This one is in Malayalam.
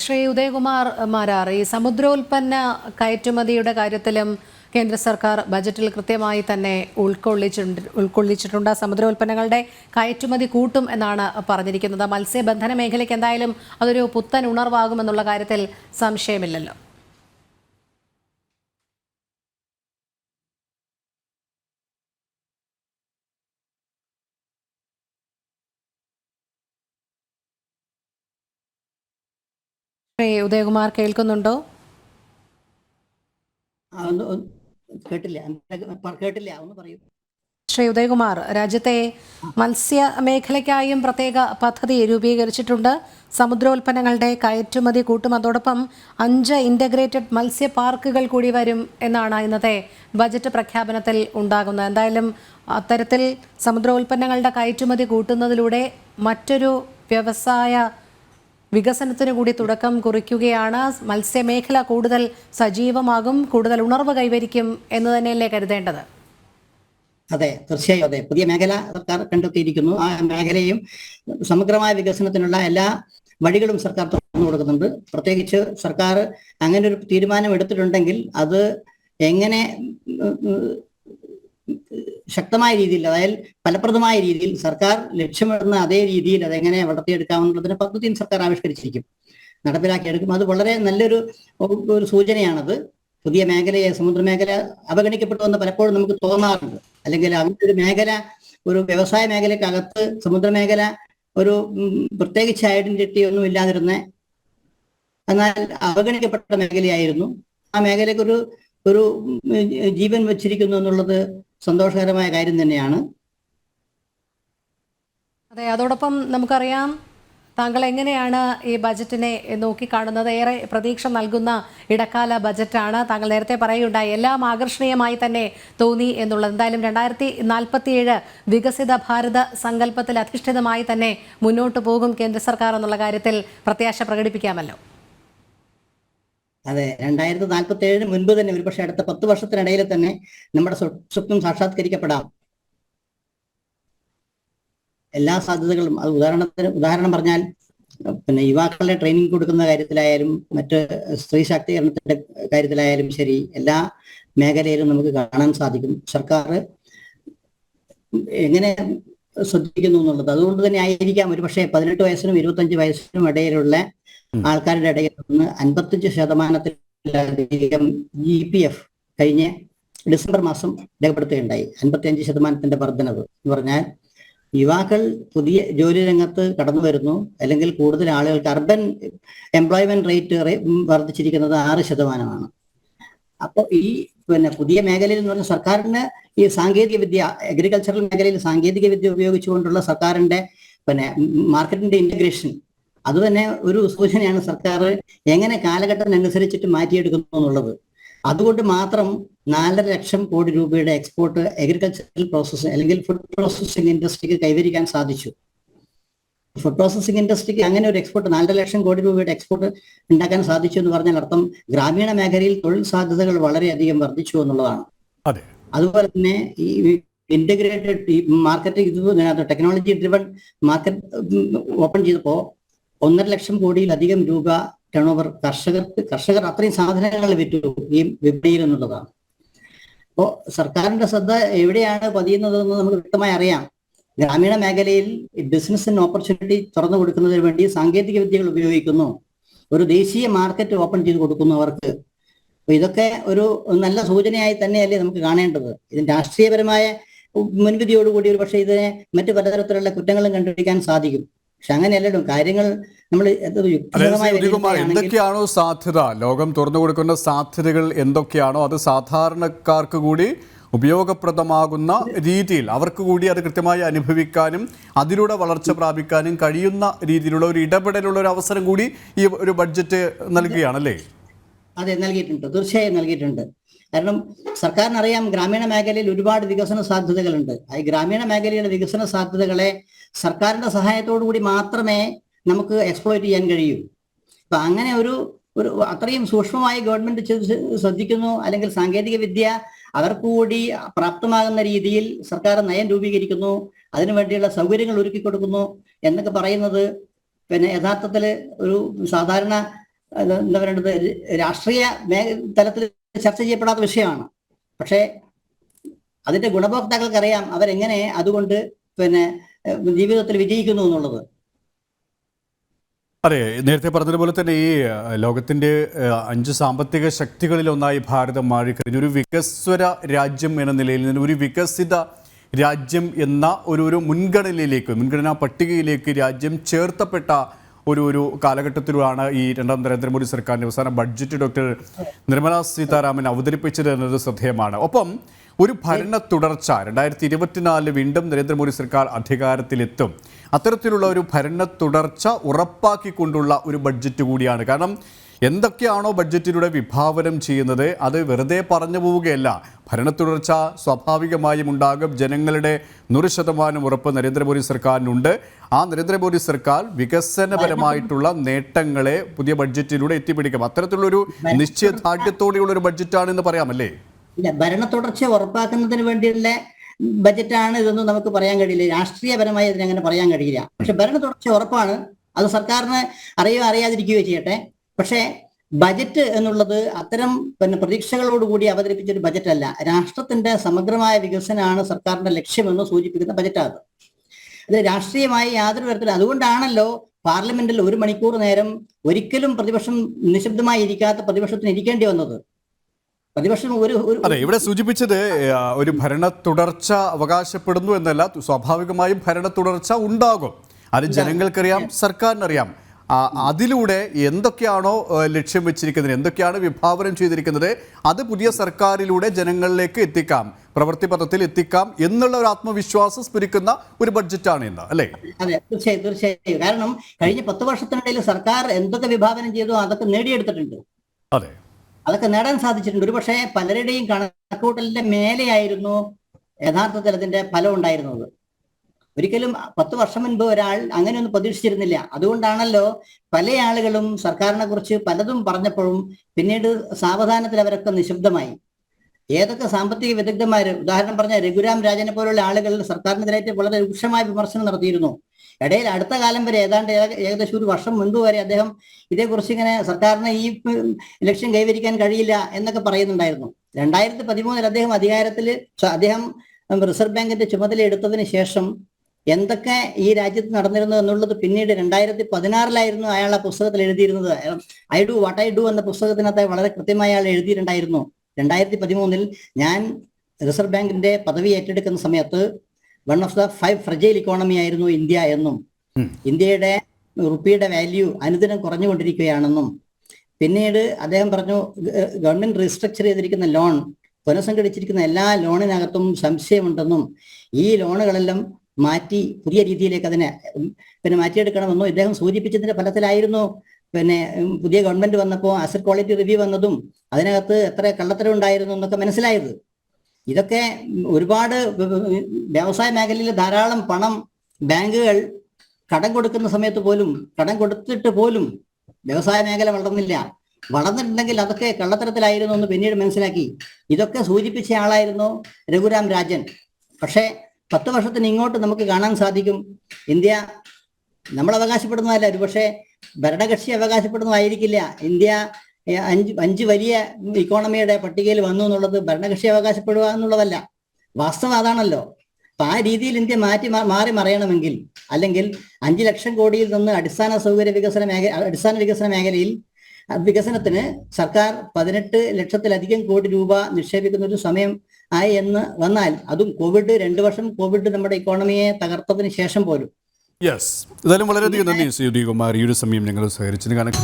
ശ്രീ ഉദയകുമാർ മാരാർ, ഈ സമുദ്രോൽപ്പന്ന കയറ്റുമതിയുടെ കാര്യത്തിലും കേന്ദ്ര സർക്കാർ ബജറ്റിൽ കൃത്യമായി തന്നെ ഉൾക്കൊള്ളിച്ചിട്ടുണ്ട്. സമുദ്രോൽപ്പന്നങ്ങളുടെ കയറ്റുമതി കൂട്ടും എന്നാണ് പറഞ്ഞിരിക്കുന്നത്. മത്സ്യബന്ധന മേഖലയ്ക്ക് എന്തായാലും അതൊരു പുത്തൻ ഉണർവാകുമെന്നുള്ള കാര്യത്തിൽ സംശയമില്ലല്ലോ. ശ്രീ ഉദയകുമാർ കേൾക്കുന്നുണ്ടോ? ശ്രീ ഉദയകുമാർ, രാജ്യത്തെ മത്സ്യ മേഖലയ്ക്കായും പ്രത്യേക പദ്ധതി രൂപീകരിച്ചിട്ടുണ്ട്. സമുദ്രോൽപ്പന്നങ്ങളുടെ കയറ്റുമതി കൂട്ടും. അതോടൊപ്പം 5 ഇൻ്റഗ്രേറ്റഡ് മത്സ്യ പാർക്കുകൾ കൂടി വരും എന്നാണ് ഇന്നത്തെ ബജറ്റ് പ്രഖ്യാപനത്തിൽ ഉണ്ടാകുന്നത്. എന്തായാലും അത്തരത്തിൽ സമുദ്രോൽപ്പന്നങ്ങളുടെ കയറ്റുമതി കൂട്ടുന്നതിലൂടെ മറ്റൊരു വ്യവസായ വികസനത്തിന് കൂടി തുടക്കം കുറിക്കുകയാണ്. മത്സ്യമേഖല കൂടുതൽ സജീവമാകും, കൂടുതൽ ഉണർവ് കൈവരിക്കും എന്ന് തന്നെയല്ലേ കരുതേണ്ടത്? അതെ, തീർച്ചയായും അതെ. പുതിയ മേഖല സർക്കാർ കണ്ടെത്തിയിരിക്കുന്നു. ആ മേഖലയും സമഗ്രമായ വികസനത്തിനുള്ള എല്ലാ വഴികളും സർക്കാർ തുറന്നു കൊടുക്കുന്നുണ്ട്. പ്രത്യേകിച്ച് സർക്കാർ അങ്ങനെ ഒരു തീരുമാനം എടുത്തിട്ടുണ്ടെങ്കിൽ അത് എങ്ങനെ ശക്തമായ രീതിയിൽ, അതായത് ഫലപ്രദമായ രീതിയിൽ സർക്കാർ ലക്ഷ്യമിടുന്ന അതേ രീതിയിൽ അതെങ്ങനെ വളർത്തിയെടുക്കാമെന്നുള്ളതിന് പദ്ധതിയും സർക്കാർ ആവിഷ്കരിച്ചിരിക്കും, നടപ്പിലാക്കിയെടുക്കും. അത് വളരെ നല്ലൊരു സൂചനയാണത്. പുതിയ മേഖലയെ, സമുദ്രമേഖല അവഗണിക്കപ്പെട്ടുവെന്ന് പലപ്പോഴും നമുക്ക് തോന്നാറുണ്ട്. അല്ലെങ്കിൽ അങ്ങനെ ഒരു മേഖല, ഒരു വ്യവസായ മേഖലക്കകത്ത് സമുദ്രമേഖല ഒരു പ്രത്യേകിച്ച് ഐഡന്റിറ്റി ഒന്നും ഇല്ലാതിരുന്ന, എന്നാൽ അവഗണിക്കപ്പെട്ട മേഖലയായിരുന്നു. ആ മേഖലയ്ക്ക് ഒരു ജീവൻ വച്ചിരിക്കുന്നു എന്നുള്ളത് സന്തോഷകരമായ കാര്യം തന്നെയാണ്. അതെ, അതോടൊപ്പം നമുക്കറിയാം താങ്കൾ എങ്ങനെയാണ് ഈ ബജറ്റിനെ നോക്കിക്കാണുന്നത്? ഏറെ പ്രതീക്ഷ നൽകുന്ന ഇടക്കാല ബജറ്റാണ്. താങ്കൾ നേരത്തെ പറയുകയുണ്ടായി എല്ലാം ആകർഷണീയമായി തന്നെ തോന്നി എന്നുള്ളത്. എന്തായാലും 2047 വികസിത ഭാരത സങ്കല്പത്തിൽ അധിഷ്ഠിതമായി തന്നെ മുന്നോട്ട് പോകും കേന്ദ്ര സർക്കാർ എന്നുള്ള കാര്യത്തിൽ പ്രത്യാശ പ്രകടിപ്പിക്കാമല്ലോ. അതെ, 2047 മുൻപ് തന്നെ, ഒരുപക്ഷെ അടുത്ത 10 വർഷത്തിനിടയിൽ തന്നെ നമ്മുടെ സ്വപ്നം സാക്ഷാത്കരിക്കപ്പെടാം. എല്ലാ സാധ്യതകളും, അത് ഉദാഹരണം പറഞ്ഞാൽ പിന്നെ യുവാക്കളുടെ ട്രെയിനിങ് കൊടുക്കുന്ന കാര്യത്തിലായാലും മറ്റ് സ്ത്രീ ശാക്തീകരണത്തിന്റെ കാര്യത്തിലായാലും ശരി, എല്ലാ മേഖലയിലും നമുക്ക് കാണാൻ സാധിക്കും സർക്കാർ എങ്ങനെ ശ്രദ്ധിക്കുന്നു എന്നുള്ളത്. അതുകൊണ്ട് തന്നെ ആയിരിക്കാം ഒരുപക്ഷെ 18 വയസ്സിനും 25 വയസ്സിനും ഇടയിലുള്ള ആൾക്കാരുടെ ഇടയിൽ നിന്ന് 55% GPF കഴിഞ്ഞ ഡിസംബർ മാസം രേഖപ്പെടുത്തുകയുണ്ടായി. 55% വർധനവ് എന്ന് പറഞ്ഞാൽ യുവാക്കൾ പുതിയ ജോലി രംഗത്ത് കടന്നു വരുന്നു. അല്ലെങ്കിൽ കൂടുതൽ ആളുകൾക്ക് അർബൻ എംപ്ലോയ്മെന്റ് റേറ്റ് വർദ്ധിച്ചിരിക്കുന്നത് 6%. അപ്പോൾ ഈ പുതിയ മേഖലയിൽ എന്ന് പറഞ്ഞാൽ സർക്കാരിന് ഈ സാങ്കേതിക വിദ്യ, അഗ്രികൾച്ചറൽ മേഖലയിൽ സാങ്കേതിക വിദ്യ ഉപയോഗിച്ചുകൊണ്ടുള്ള സർക്കാരിന്റെ മാർക്കറ്റിന്റെ ഇന്റഗ്രേഷൻ, അത് തന്നെ ഒരു സൂചനയാണ് സർക്കാർ എങ്ങനെ കാലഘട്ടത്തിനനുസരിച്ചിട്ട് മാറ്റിയെടുക്കുന്നു എന്നുള്ളത്. അതുകൊണ്ട് മാത്രം 4.5 ലക്ഷം കോടി രൂപയുടെ എക്സ്പോർട്ട് അഗ്രികൾച്ചറൽ പ്രോസസ്സിംഗ് അല്ലെങ്കിൽ ഫുഡ് പ്രോസസ്സിംഗ് ഇൻഡസ്ട്രിക്ക് കൈവരിക്കാൻ സാധിച്ചു. ഫുഡ് പ്രോസസ്സിംഗ് ഇൻഡസ്ട്രിക്ക് അങ്ങനെ ഒരു എക്സ്പോർട്ട് 4.5 ലക്ഷം കോടി രൂപയുടെ എക്സ്പോർട്ട് ഉണ്ടാക്കാൻ സാധിച്ചു എന്ന് പറഞ്ഞാൽ അർത്ഥം ഗ്രാമീണ മേഖലയിൽ തൊഴിൽ സാധ്യതകൾ വളരെയധികം വർദ്ധിച്ചു എന്നുള്ളതാണ്. അതുപോലെ തന്നെ ഈ integrated market, technology driven market open ചെയ്തപ്പോൾ 1.5 ലക്ഷം കോടിയിലധികം രൂപ ടേൺ ഓവർ കർഷകർ അത്രയും സാധനങ്ങൾ വിറ്റു ഈ വിപണിയിൽ എന്നുള്ളതാണ്. അപ്പോൾ സർക്കാരിന്റെ ശ്രദ്ധ എവിടെയാണ് പതിയുന്നതെന്ന് നമുക്ക് വ്യക്തമായി അറിയാം. ഗ്രാമീണ മേഖലയിൽ ബിസിനസ്സിന് ഓപ്പർച്യൂണിറ്റി തുറന്നു കൊടുക്കുന്നതിന് വേണ്ടി സാങ്കേതിക വിദ്യകൾ ഉപയോഗിക്കുന്നു, ഒരു ദേശീയ മാർക്കറ്റ് ഓപ്പൺ ചെയ്ത് കൊടുക്കുന്നു അവർക്ക്. അപ്പൊ ഇതൊക്കെ ഒരു നല്ല സൂചനയായി തന്നെയല്ലേ നമുക്ക് കാണേണ്ടത്. ഇതിന് രാഷ്ട്രീയപരമായ മുൻവിധിയോടുകൂടി ഒരു പക്ഷേ ഇതിനെ മറ്റു പലതരത്തിലുള്ള കുറ്റങ്ങളും കണ്ടുപിടിക്കാൻ സാധിക്കും. പക്ഷെ അങ്ങനെയല്ലോ കാര്യങ്ങൾ. നമ്മൾ എന്തൊക്കെയാണോ സാധ്യത, ലോകം തുറന്നു കൊടുക്കുന്ന സാധ്യതകൾ എന്തൊക്കെയാണോ അത് സാധാരണക്കാർക്ക് കൂടി ഉപയോഗപ്രദമാകുന്ന രീതിയിൽ അവർക്ക് കൂടി അത് കൃത്യമായി അനുഭവിക്കാനും അതിലൂടെ വളർച്ച പ്രാപിക്കാനും കഴിയുന്ന രീതിയിലുള്ള ഒരു ഇടപെടലുള്ള ഒരു അവസരം കൂടി ഈ ഒരു ബഡ്ജറ്റ് നൽകുകയാണല്ലേ? അതെ, നൽകിയിട്ടുണ്ട്, തീർച്ചയായും നൽകിയിട്ടുണ്ട്. കാരണം സർക്കാരിനറിയാം ഗ്രാമീണ മേഖലയിൽ ഒരുപാട് വികസന സാധ്യതകളുണ്ട്. ഈ ഗ്രാമീണ മേഖലയുടെ വികസന സാധ്യതകളെ സർക്കാരിന്റെ സഹായത്തോടു കൂടി മാത്രമേ നമുക്ക് എക്സ്പ്ലോയിറ്റ് ചെയ്യാൻ കഴിയൂ. അപ്പൊ അങ്ങനെ ഒരു അത്രയും സൂക്ഷ്മമായി ഗവൺമെന്റ് ശ്രദ്ധിക്കുന്നു, അല്ലെങ്കിൽ സാങ്കേതിക വിദ്യ അവർക്ക് കൂടി പ്രാപ്തമാകുന്ന രീതിയിൽ സർക്കാർ നയം രൂപീകരിക്കുന്നു, അതിനുവേണ്ടിയുള്ള സൗകര്യങ്ങൾ ഒരുക്കി കൊടുക്കുന്നു എന്നൊക്കെ പറയുന്നത് യഥാർത്ഥത്തിൽ ഒരു സാധാരണ എന്താ പറയുന്നത്, രാഷ്ട്രീയ തലത്തിൽ ചർച്ച ചെയ്യപ്പെടാത്ത വിഷയമാണ്. പക്ഷേ അതിന്റെ ഗുണഭോക്താക്കൾക്കറിയാം അവരെങ്ങനെ അതുകൊണ്ട് ജീവിതത്തിൽ വിജയിക്കുന്നു എന്നുള്ളത്. അതെ, നേരത്തെ പറഞ്ഞതുപോലെ തന്നെ ഈ ലോകത്തിൻ്റെ 5 സാമ്പത്തിക ശക്തികളിലൊന്നായി ഭാരതം മാറിക്കഴിഞ്ഞു. ഒരു വികസ്വര രാജ്യം എന്ന നിലയിൽ നിന്ന് ഒരു വികസിത രാജ്യം എന്ന ഒരു മുൻഗണനാ പട്ടികയിലേക്ക് രാജ്യം ചേർത്തപ്പെട്ട ഒരു കാലഘട്ടത്തിലാണ് ഈ രണ്ടാം നരേന്ദ്രമോദി സർക്കാരിൻ്റെ അവസാന ബഡ്ജറ്റ് ഡോക്ടർ നിർമ്മല സീതാരാമൻ അവതരിപ്പിച്ചത് എന്നത് ശ്രദ്ധേയമാണ്. ഒപ്പം ഒരു ഭരണ തുടർച്ച 2024 വീണ്ടും നരേന്ദ്രമോദി സർക്കാർ അധികാരത്തിലെത്തും. അത്തരത്തിലുള്ള ഒരു ഭരണ തുടർച്ച ഉറപ്പാക്കിക്കൊണ്ടുള്ള ഒരു ബഡ്ജറ്റ് കൂടിയാണ്. കാരണം എന്തൊക്കെയാണോ ബഡ്ജറ്റിലൂടെ വിഭാവനം ചെയ്യുന്നത് അത് വെറുതെ പറഞ്ഞു പോവുകയല്ല. ഭരണ തുടർച്ച സ്വാഭാവികമായും ഉണ്ടാകും. ജനങ്ങളുടെ 100% ഉറപ്പ് നരേന്ദ്രമോദി സർക്കാരിനുണ്ട്. ആ നരേന്ദ്രമോദി സർക്കാർ വികസനപരമായിട്ടുള്ള നേട്ടങ്ങളെ പുതിയ ബഡ്ജറ്റിലൂടെ എത്തിപ്പിടിക്കും. അത്തരത്തിലുള്ളൊരു നിശ്ചയദാർഢ്യത്തോടെയുള്ള ഒരു ബഡ്ജറ്റാണെന്ന് പറയാമല്ലേ? ഇല്ല, ഭരണ തുടർച്ച ഉറപ്പാക്കുന്നതിന് വേണ്ടിയുള്ള ബജറ്റാണ് ഇതൊന്നും നമുക്ക് പറയാൻ കഴിയില്ല. രാഷ്ട്രീയപരമായി അതിനങ്ങനെ പറയാൻ കഴിയില്ല. പക്ഷെ ഭരണ തുടർച്ച ഉറപ്പാണ്. അത് സർക്കാരിന് അറിയാതിരിക്കുകയോ ചെയ്യട്ടെ. പക്ഷേ ബജറ്റ് എന്നുള്ളത് അത്തരം പ്രതീക്ഷകളോടുകൂടി അവതരിപ്പിച്ചൊരു ബജറ്റ് അല്ല. രാഷ്ട്രത്തിന്റെ സമഗ്രമായ വികസനമാണ് സർക്കാരിന്റെ ലക്ഷ്യമെന്ന് സൂചിപ്പിക്കുന്ന ബജറ്റാണ് അത്. രാഷ്ട്രീയമായി യാതൊരു തരത്തിലും അതുകൊണ്ടാണല്ലോ പാർലമെന്റിൽ 1 മണിക്കൂർ നേരം ഒരിക്കലും പ്രതിപക്ഷം നിശബ്ദമായി ഇരിക്കാത്ത പ്രതിപക്ഷത്തിന് ഇരിക്കേണ്ടി വന്നത്. പ്രതിപക്ഷം അതെ, ഇവിടെ സൂചിപ്പിച്ചത് ഒരു ഭരണ തുടർച്ച അവകാശപ്പെടുന്നു എന്നല്ല. സ്വാഭാവികമായും ഭരണ തുടർച്ച ഉണ്ടാകും. അത് ജനങ്ങൾക്കറിയാം, സർക്കാരിനറിയാം. അതിലൂടെ എന്തൊക്കെയാണോ ലക്ഷ്യം വെച്ചിരിക്കുന്നത്, എന്തൊക്കെയാണ് വിഭാവനം ചെയ്തിരിക്കുന്നത്, അത് പുതിയ സർക്കാരിലൂടെ ജനങ്ങളിലേക്ക് എത്തിക്കാം, പ്രവൃത്തി പഥത്തിൽ എത്തിക്കാം എന്നുള്ള ഒരു ആത്മവിശ്വാസം സ്ഫുരിക്കുന്ന ഒരു ബഡ്ജറ്റാണ് ഇന്ന്, അല്ലേ? അതെ, തീർച്ചയായും. കാരണം കഴിഞ്ഞ 10 വർഷത്തിനിടയിൽ സർക്കാർ എന്തൊക്കെ വിഭാവനം ചെയ്തോ അതൊക്കെ നേടിയെടുത്തിട്ടുണ്ട്. അതെ, അതൊക്കെ നേടാൻ സാധിച്ചിട്ടുണ്ട്. ഒരു പക്ഷേ പലരുടെയും കണക്കൂട്ടലിന്റെ മേലെയായിരുന്നു യഥാർത്ഥത്തിൽ അതിന്റെ ഫലം ഉണ്ടായിരുന്നത്. ഒരിക്കലും 10 വർഷം മുൻപ് ഒരാൾ അങ്ങനെയൊന്നും പ്രതീക്ഷിച്ചിരുന്നില്ല. അതുകൊണ്ടാണല്ലോ പല ആളുകളും സർക്കാരിനെ കുറിച്ച് പലതും പറഞ്ഞപ്പോഴും പിന്നീട് സാവധാനത്തിൽ അവരൊക്കെ നിശബ്ദമായി. ഏതൊക്കെ സാമ്പത്തിക വിദഗ്ധന്മാര്, ഉദാഹരണം പറഞ്ഞ രഘുരാം രാജനെ പോലുള്ള ആളുകൾ സർക്കാരിനെതിരായിട്ട് വളരെ രൂക്ഷമായ വിമർശനം നടത്തിയിരുന്നു. ഇടയിൽ അടുത്ത കാലം വരെ ഏകദേശം 1 വർഷം മുൻപ് വരെ അദ്ദേഹം ഇതേക്കുറിച്ച് ഇങ്ങനെ സർക്കാരിന് ഈ ലക്ഷ്യം കൈവരിക്കാൻ കഴിയില്ല എന്നൊക്കെ പറയുന്നുണ്ടായിരുന്നു. 2013 അദ്ദേഹം റിസർവ് ബാങ്കിന്റെ ചുമതല എടുത്തതിന് ശേഷം എന്തൊക്കെ ഈ രാജ്യത്ത് നടന്നിരുന്നു എന്നുള്ളത് പിന്നീട് 2016 അയാൾ ആ പുസ്തകത്തിൽ എഴുതിയിരുന്നത്. I do what I do എന്ന പുസ്തകത്തിനകത്ത് വളരെ കൃത്യമായി അയാൾ എഴുതിയിട്ടുണ്ടായിരുന്നു. 2013 ഞാൻ റിസർവ് ബാങ്കിന്റെ പദവി ഏറ്റെടുക്കുന്ന സമയത്ത് 1 ഓഫ് ദ 5 ഫ്രജൈൽ ഇക്കോണമി ആയിരുന്നു ഇന്ത്യ എന്നും ഇന്ത്യയുടെ റുപ്പിയുടെ വാല്യൂ അനുദിനം കുറഞ്ഞുകൊണ്ടിരിക്കുകയാണെന്നും പിന്നീട് അദ്ദേഹം പറഞ്ഞു ഗവൺമെന്റ് റീസ്ട്രക്ചർ ചെയ്തിരിക്കുന്ന ലോൺ, പുനഃസംഘടിച്ചിരിക്കുന്ന എല്ലാ ലോണിനകത്തും സംശയമുണ്ടെന്നും ഈ ലോണുകളെല്ലാം മാറ്റി പുതിയ രീതിയിലേക്ക് അതിനെ മാറ്റിയെടുക്കണമെന്നും ഇദ്ദേഹം സൂചിപ്പിച്ചതിന്റെ ഫലത്തിലായിരുന്നു പുതിയ ഗവൺമെന്റ് വന്നപ്പോൾ അസറ്റ് ക്വാളിറ്റി റിവ്യൂ വന്നതും അതിനകത്ത് എത്ര കള്ളത്തരം ഉണ്ടായിരുന്നു എന്നൊക്കെ മനസ്സിലായത്. ഇതൊക്കെ ഒരുപാട് വ്യവസായ മേഖലയിൽ ധാരാളം പണം ബാങ്കുകൾ കടം കൊടുക്കുന്ന സമയത്ത് പോലും, കടം കൊടുത്തിട്ട് പോലും വ്യവസായ മേഖല വളർന്നില്ല. വളർന്നിട്ടുണ്ടെങ്കിൽ അതൊക്കെ കള്ളത്തരത്തിലായിരുന്നു എന്ന് പിന്നീട് മനസ്സിലാക്കി. ഇതൊക്കെ സൂചിപ്പിച്ച ആളായിരുന്നു രഘുരാം രാജൻ. പക്ഷേ 10 വർഷത്തിന് ഇങ്ങോട്ട് നമുക്ക് കാണാൻ സാധിക്കും ഇന്ത്യ നമ്മൾ അവകാശപ്പെടുന്നതല്ല, ഒരു പക്ഷേ ഭരണകക്ഷി അവകാശപ്പെടുന്നതായിരിക്കില്ല. ഇന്ത്യ 5 വലിയ ഇക്കോണമിയുടെ പട്ടികയിൽ വന്നു എന്നുള്ളത് ഭരണകക്ഷി അവകാശപ്പെടുക എന്നുള്ളതല്ല, വാസ്തവം അതാണല്ലോ. അപ്പൊ ആ രീതിയിൽ ഇന്ത്യ മാറി മറിയണമെങ്കിൽ, അല്ലെങ്കിൽ 5 ലക്ഷം കോടിയിൽ നിന്ന് അടിസ്ഥാന വികസന മേഖലയിൽ വികസനത്തിന് സർക്കാർ 18 ലക്ഷത്തിലധികം കോടി രൂപ നിക്ഷേപിക്കുന്ന ഒരു സമയം ആയി എന്ന് വന്നാൽ, അതും കോവിഡ് 2 വർഷം കോവിഡ് നമ്മുടെ ഇക്കോണമിയെ തകർത്തതിന് ശേഷം പോലും. യെസ്, എന്തായാലും വളരെയധികം നന്ദി ശ്രീ ഉദയകുമാർ, ഈ ഒരു സമയം ഞങ്ങൾ സഹകരിച്ചതിന്. കാരണം